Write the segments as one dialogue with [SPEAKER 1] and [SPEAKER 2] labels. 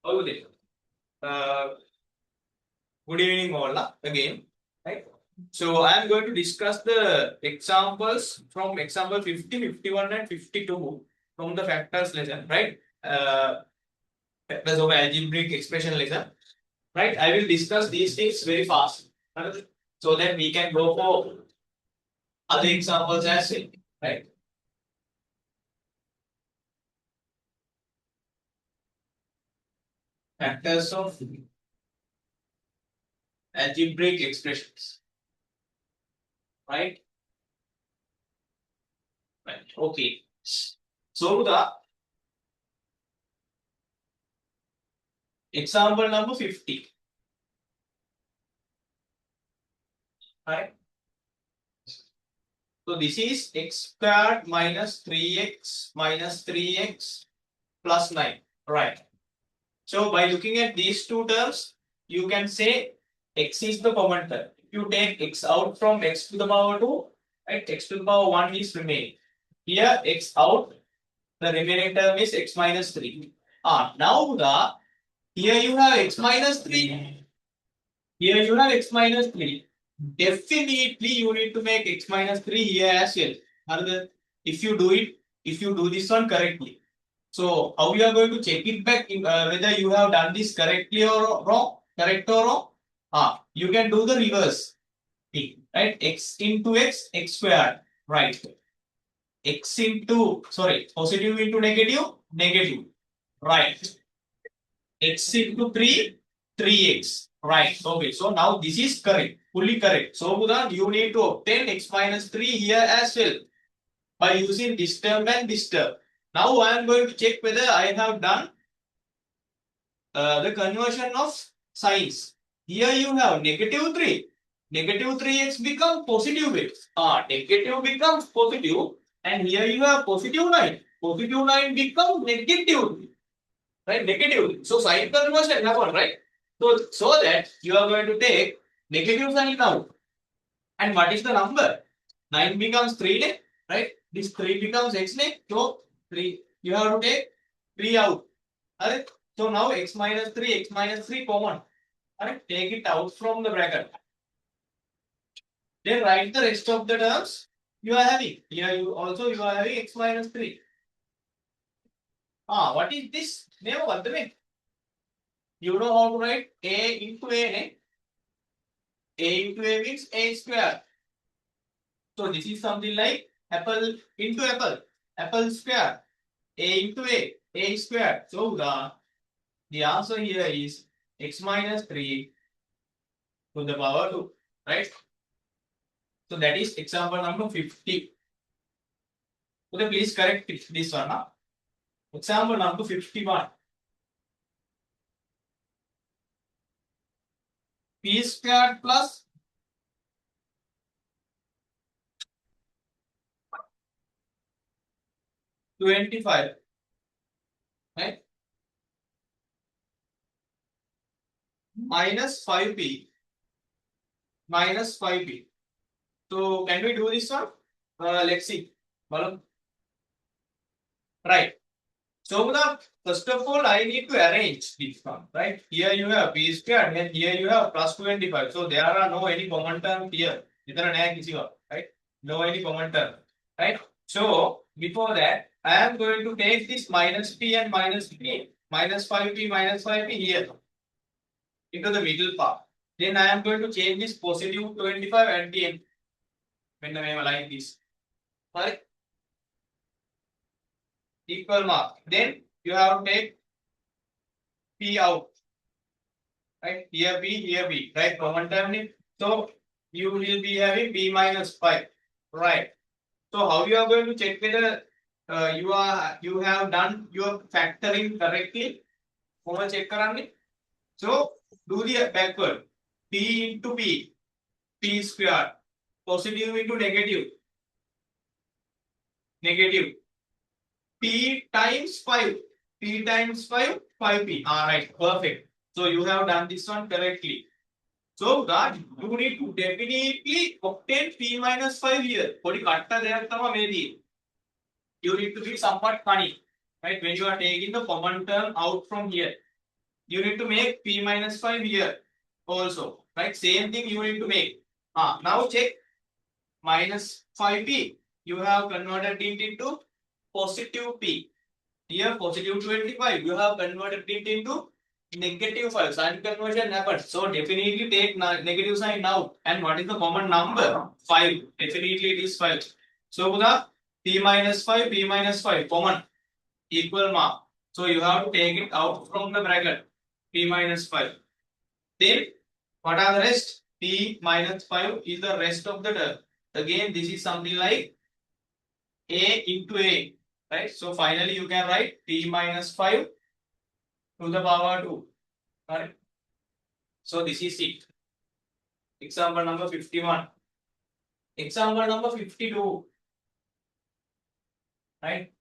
[SPEAKER 1] Okay. Good evening all again. Right. So I am going to discuss the examples from example 50, 51 and 52 from the factors lesson, right? Factors of algebraic expression lesson. Right. I will discuss these things very fast. So that we can go for other examples as well. Right. Factors of algebraic expressions. Right. Right. Okay. So the example number 50. Right. So this is x squared minus 3x minus 3x plus 9. Right. So by looking at these two terms, you can say x is the common term. If you take x out from x to the power 2, right, x to the power 1 is remaining. Here x out, the remaining term is x minus 3. Now here you have x minus 3. Here you have x minus 3. Definitely you need to make x minus 3 here as well. If you do this one correctly. So how you are going to check it back whether you have done this correctly or wrong, correct or wrong? You can do the reverse thing, right? X into x, x squared, right? X into, sorry, positive into negative, negative, right? X into 3, 3x. Right. Okay. So now this is correct. Fully correct. So Buddha, you need to obtain x minus 3 here as well by using this term and this term. Now I am going to check whether I have done the conversion of signs. Here you have negative 3. Negative 3x becomes positive x. Negative becomes positive. And here you have positive 9. Positive 9 becomes negative. Right? Negative. So sign conversion happen, right? So that you are going to take negative sign out. And what is the number? 9 becomes 3, right? This 3 becomes x, so 3. You have to take 3 out. Right? So now x minus 3 common. Right? Take it out from the bracket. Then write the rest of the terms you are having. Here you are having x minus 3. What is this? You know how to write a into a. A into a means a square. So this is something like apple into apple. Apple square. A into a square. So the answer here is x minus 3 to the power 2. Right? So that is example number 50. So please correct this one. Example number 51. P squared plus 25. Right? Minus 5p. Minus 5p. So can we do this one? Let's see. Right. So first of all, I need to arrange this one. Right. Here you have p squared and here you have plus 25. So there are no any common term here. Right. No any common term. Right. So before that, I am going to take this minus p and minus p. Minus 5p here into the middle part. Then I am going to change this positive 25 and the when I am like this. Right? Equal mark. Then you have to take p out. Right? Here b. Right? Common term. So you will be having p minus 5. Right? So how you are going to check whether you have done your factoring correctly? Check so do the backward. P into p. P square. Positive into negative. Negative. P times 5. P times 5. 5p. Right. Perfect. So you have done this one correctly. So that you need to definitely obtain p minus 5 here. You need to be somewhat funny. Right? When you are taking the common term out from here. you need to make p minus 5 here also, right? Same thing you need to make. Now check minus 5p. You have converted it into positive p. Here positive 25. You have converted it into negative 5. Sign conversion happened. So definitely take negative sign out. And what is the common number? 5. Definitely it is 5. So the p minus 5, p minus 5 common equal mark. So you have to take it out from the bracket. P minus 5. Then what are the rest? P minus 5 is the rest of the term. Again, this is something like a into a, right? So finally you can write p minus 5 to the power 2, right? So this is it. Example number 51. Example number 52, right?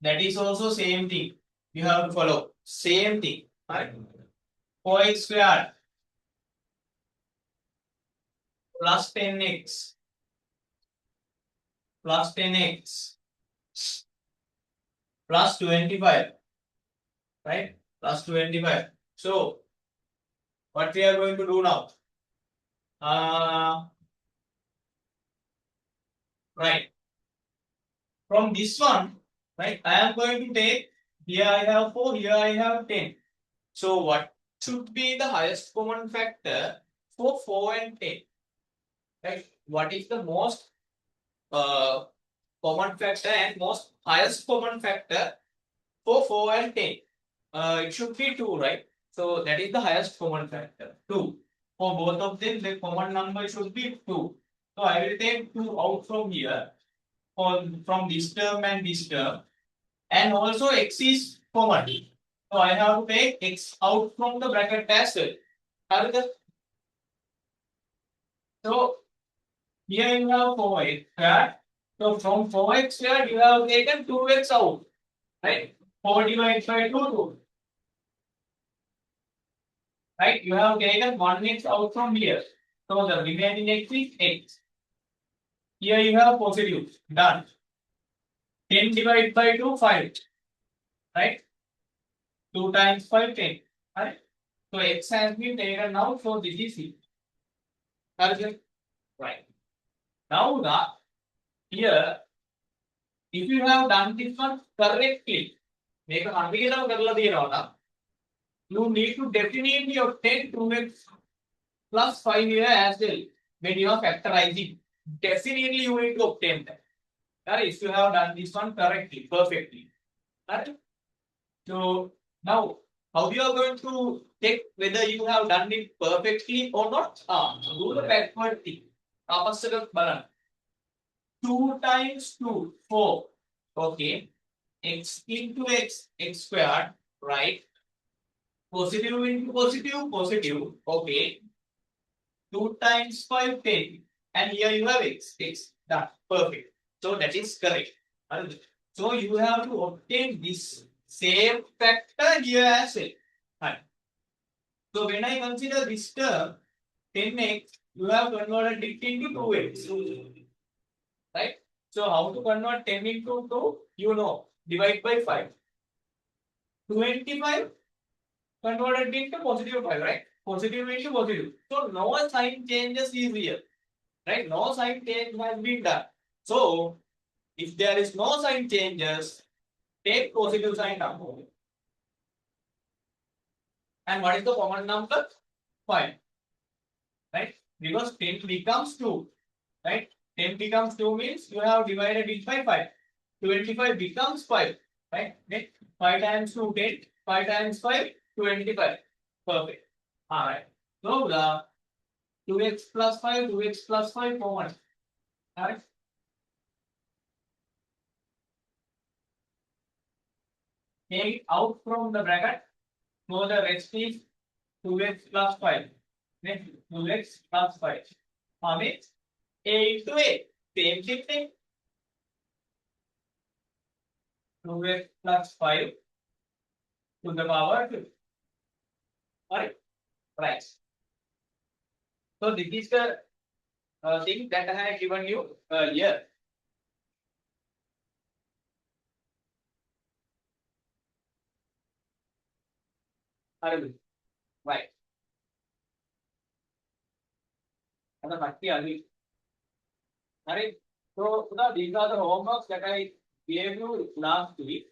[SPEAKER 1] That is also same thing. You have to follow same thing, right? 4x squared plus 10x plus 10x plus 25, right? Plus 25. So what we are going to do now? Right. From this one, right? I am going to take, here I have 4, here I have 10. So what should be the highest common factor for 4 and 10? Right? What is the most common factor and most highest common factor for 4 and 10? It should be 2, right? So that is the highest common factor, 2. For both of them, the common number should be 2. So I will take 2 out from here, from this term and this term, and also x is common. So I have to take x out from the bracket as well. So here you have 4x squared. So from 4x squared you have taken 2x out, right? 4 divided by 2, 2. Right? You have taken 1x out from here. So the remaining x is x. Here you have positive. Done. 10 divided by 2, 5. Right? 2 times 5, 10. Right? So x has been taken out. So this is it. Right. Now here, if you have done this one correctly, make a you need to definitely obtain 2x plus 5 here as well when you are factorizing. Definitely you need to obtain that. Right? If you have done this one correctly, perfectly. Right? So now, how you are going to check whether you have done it perfectly or not? Do the backward thing. 2 times 2, 4. Okay. X into x, x squared, right? Positive into positive, positive. Okay. 2 times 5, 10. And here you have x. X. Done. Perfect. So that is correct. So you have to obtain this same factor here as well. Right. So when I consider this term, 10x, you have converted it into 2x. Right? So how to convert 10 into 2? You know. Divide by 5. 25 converted into positive 5, right? Positive into positive. So no sign changes is here. Right? No sign change has been done. So if there is no sign changes, take positive sign down. And what is the common number? 5. Right? Because 10 becomes 2. Right? 10 becomes 2 means you have divided it by 5. 25 becomes 5. Right? 5 times 2, 10. 5 times 5, 25. Perfect. Alright. So the 2x plus 5, 2x plus 5 common. Alright. Take it out from the bracket. So the rest is 2x plus 5. Next 2x plus 5. How means a into a. Same thing. 2x plus 5 to the power 2. Alright. Right. So this is the thing that I have given you earlier. Arabic. Right. And the Bhakti Arabic. Alright. So now these are the homeworks that I gave you last week.